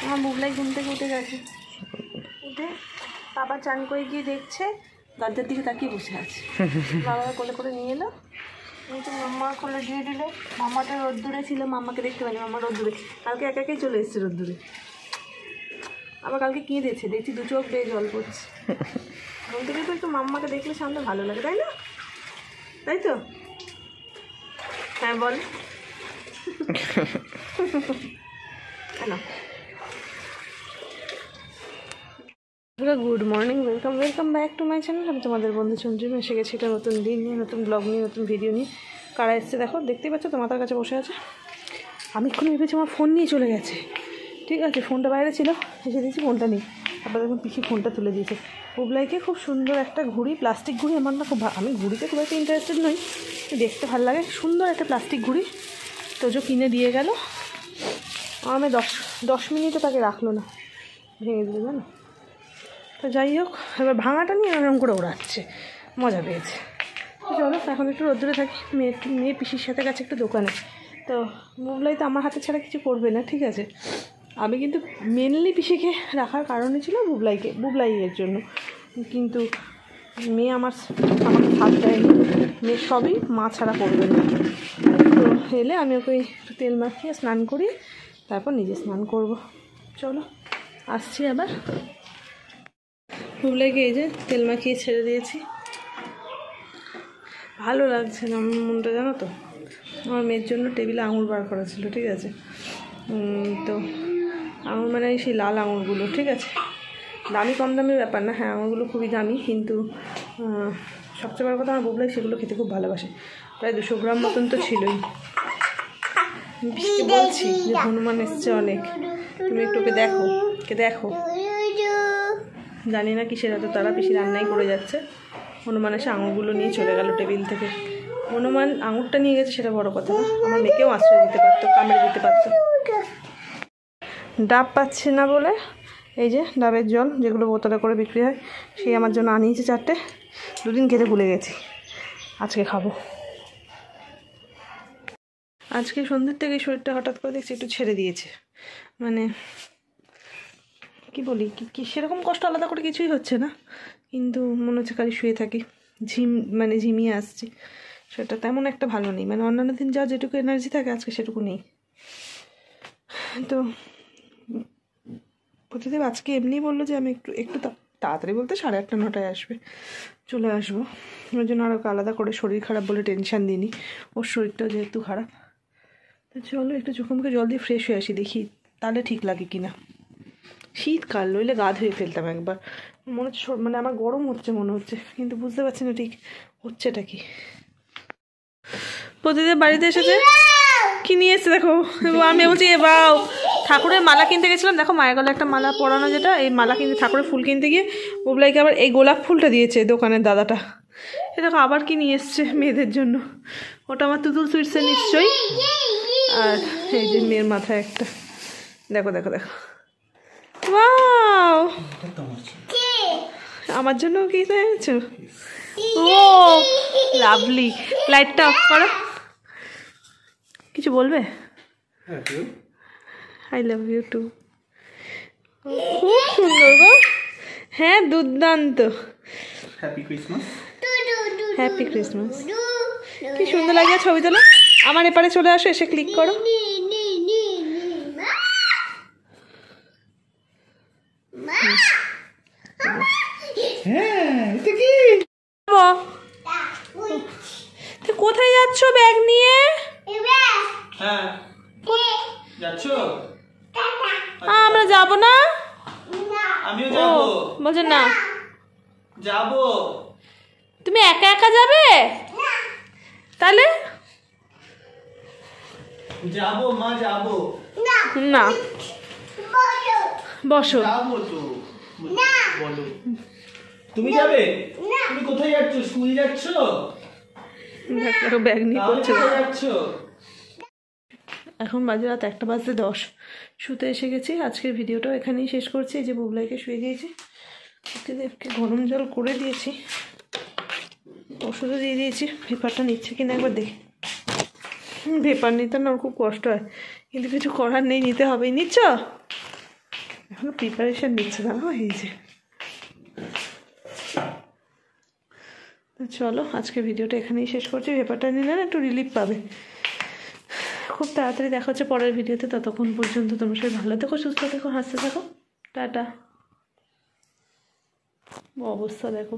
আমার বুবলাই ঘুম থেকে উঠে গেছে, উঠে বাবা চান করে গিয়ে দেখছে দরজার দিকে তাকিয়ে বসে আছে। বাবা কোলে করে নিয়ে এলো, তো মাম্মা কোলে দিয়ে দিল। মাম্মাটা রোদ্দুরে ছিল, মাম্মাকে দেখতে পাইনি, মাম্মা রোদ্দুরে কালকে একা একাই চলে এসছে রোদ্দুরে। আবার কালকে কেঁদেছে, দেখছি দু চোখ বেয়ে জল পড়ছে। ঘুম থেকে তো একটু মাম্মাকে দেখলে সামনে ভালো লাগে, তাই না? তাই তো? হ্যাঁ বল। Good morning, welcome back to my channel. আমি তোমাদের বন্ধু চন্দ্রিমা, এসে গেছি একটা নতুন দিন নিয়ে, নতুন ব্লগ নিয়ে, নতুন ভিডিও নিয়ে। কারা এসছে দেখো, দেখতেই পাচ্ছ, তোমাদের কাছে বসে আছে। আমি এক্ষুনি ভেবেছি আমার ফোন নিয়ে চলে গেছে, ঠিক আছে, ফোনটা বাইরে ছিল, এসে দিয়েছি ফোনটা নিই। তারপর দেখুন পিসি ফোনটা তুলে দিয়েছে। বুবলাইকে খুব সুন্দর একটা ঘুড়ি, প্লাস্টিক ঘুড়ি, আমার না খুব, আমি ঘুড়িতে খুব একটা ইন্টারেস্টেড নই, দেখতে ভালো লাগে, সুন্দর একটা প্লাস্টিক ঘুড়ি তোজো কিনে দিয়ে গেল। আমি 10 মিনিটও তাকে রাখলো না, ভেঙে দিল জানো। তো যাই হোক, এবার ভাঙাটা নিয়ে এরকম করে ওড়াচ্ছে, মজা পেয়েছে। তো চলো এখন একটু রোদ্দুরে থাকি, মেয়ে পিসির সাথে গেছে একটু দোকানে। তো বুবলাই তো আমার হাতে ছাড়া কিছু করবে না, ঠিক আছে। আমি কিন্তু মেনলি পিসিকে রাখার কারণই ছিল বুবলাইয়ের জন্য, কিন্তু মেয়ে আমাকে হাত দেয়নি, মেয়ে সবই মা ছাড়া করবে না। তো এলে আমি ওকে একটু তেল মাখিয়ে স্নান করি, তারপর নিজে স্নান করব। চলো আসছি আবার। বুবলাইকে এই যে তেল মাখিয়ে ছেড়ে দিয়েছি, ভালো লাগছে না আমার মনটা, জানো তো। আমার মেয়ের জন্য টেবিলে আঙুর বার করা ছিল, ঠিক আছে। তো আঙুর মানে সেই লাল আঙুরগুলো, ঠিক আছে, দামি কম দামির ব্যাপার না, হ্যাঁ আঙুরগুলো খুবই দামি, কিন্তু সবচেয়ে বড় কথা আমার বুবলাই সেগুলো খেতে খুব ভালোবাসে। প্রায় 200 গ্রাম মতন তো ছিলই। পিসিকে বলছি যে হনুমান এসছে অনেক, তুমি একটু ওকে দেখো। জানি না কিসের এত তারা, পিসি রান্নাই করে যাচ্ছে। হনুমান এসে আঙুরগুলো নিয়ে চলে গেল টেবিল থেকে। হনুমান আঙুরটা নিয়ে গেছে সেটা বড় কথা না, আমার মেয়েকেও আশ্রয় দিতে পারতো, কামড়ে দিতে পারতো। ডাব পাচ্ছে না বলে এই যে ডাবের জল, যেগুলো বোতলে করে বিক্রি হয়, সেই আমার জন্য আনিয়েছে 4টে। 2 দিন খেতে ভুলে গেছি, আজকে খাবো। আজকে সন্ধ্যের থেকে শরীরটা হঠাৎ করে দেখছি একটু ছেড়ে দিয়েছে, মানে কি বলি, কি সেরকম কষ্ট আলাদা করে কিছুই হচ্ছে না, কিন্তু মনে হচ্ছে খালি শুয়ে থাকি, ঝিমিয়ে আসছি। সেটা তেমন একটা ভালো নেই, মানে অন্যান্য দিন যা যেটুকু এনার্জি থাকে আজকে সেটুকু নেই। তো প্রতিদিন আজকে এমনি বললো যে আমি একটু তাড়াতাড়ি বলতে 8:30 9টায় আসবে, চলে আসবো। ওই জন্য আর ওকে আলাদা করে শরীর খারাপ বলে টেনশান দিইনি, ওর শরীরটাও যেহেতু খারাপ। তো চলো একটু চোখে মুখে জল দিয়ে ফ্রেশ হয়ে আসি, দেখি তাহলে ঠিক লাগে কিনা। শীতকাল নইলে গা ধুয়ে ফেলতাম একবার, মনে হচ্ছে মানে আমার গরম হচ্ছে মনে হচ্ছে, কিন্তু বুঝতে পারছি না ঠিক হচ্ছেটা কি। প্রতিদিন বাড়িতে এসেছে, কি নিয়ে এসছে দেখো। আমি বলছি এ বাও, ঠাকুরের মালা কিনতে গেছিলাম, দেখো মায়ের গলায় একটা মালা পরানো, যেটা এই মালা কিনতে, ঠাকুরের ফুল কিনতে গিয়ে বুবলাইকে আবার এই গোলাপ ফুলটা দিয়েছে দোকানের দাদাটা। এ দেখো আবার কি নিয়ে এসছে মেয়েদের জন্য, ওটা আমার তুতুল সুইটসের নিশ্চয়ই। আর এই যে মেয়ের মাথায় একটা, দেখো ওয়াও, আমার জন্য কি এনেছো? ও লাভলি। লাইটটা অফ করো, কিছু বলবে? I love you too. খুব সুন্দর গো, হ্যাঁ দুর্দান্ত। Happy Christmas. কি সুন্দর লাগে ছবি তোলা। আমার এপারে চলে আসো, এসে ক্লিক করো। কোথায় যাচ্ছ ব্যাগ নিয়ে? আমরা যাবো না, বলছো না যাবো, তুমি একা একা যাবে? তাহলে যাবো মা, যাবো না, বসো। তুমি যাবে? তুমি কোথায় যাচ্ছ? স্কুল যাচ্ছ? ব্যাগ নিয়ে করছে। এখন বাজে রাত 1:10, শুতে এসে গেছি। আজকের ভিডিওটাও এখানেই শেষ করছি। এই যে বুবলাইকে শুয়ে দিয়েছি, ওকে গরম জল করে দিয়েছি, ওষুধও দিয়ে দিয়েছি। ভেপারটা নিচ্ছে কিনা একবার দেখি। ভেপার নিতে না ওর খুব কষ্ট হয়, কিন্তু কিছু করার নেই, নিতে হবেই। নিচ্ছ? এখনো প্রিপারেশান নিচ্ছে জানো এই যে। তো চলো আজকে ভিডিওটা এখানেই শেষ করছি। পেপারটা নিলে না একটু রিলিফ পাবে। খুব তাড়াতাড়ি দেখা হচ্ছে পরের ভিডিওতে। ততক্ষণ পর্যন্ত তোমরা সবাই ভালো থেকো, সুস্থ থেকো, হাসতে থাকো। টাটা। অবস্থা দেখো।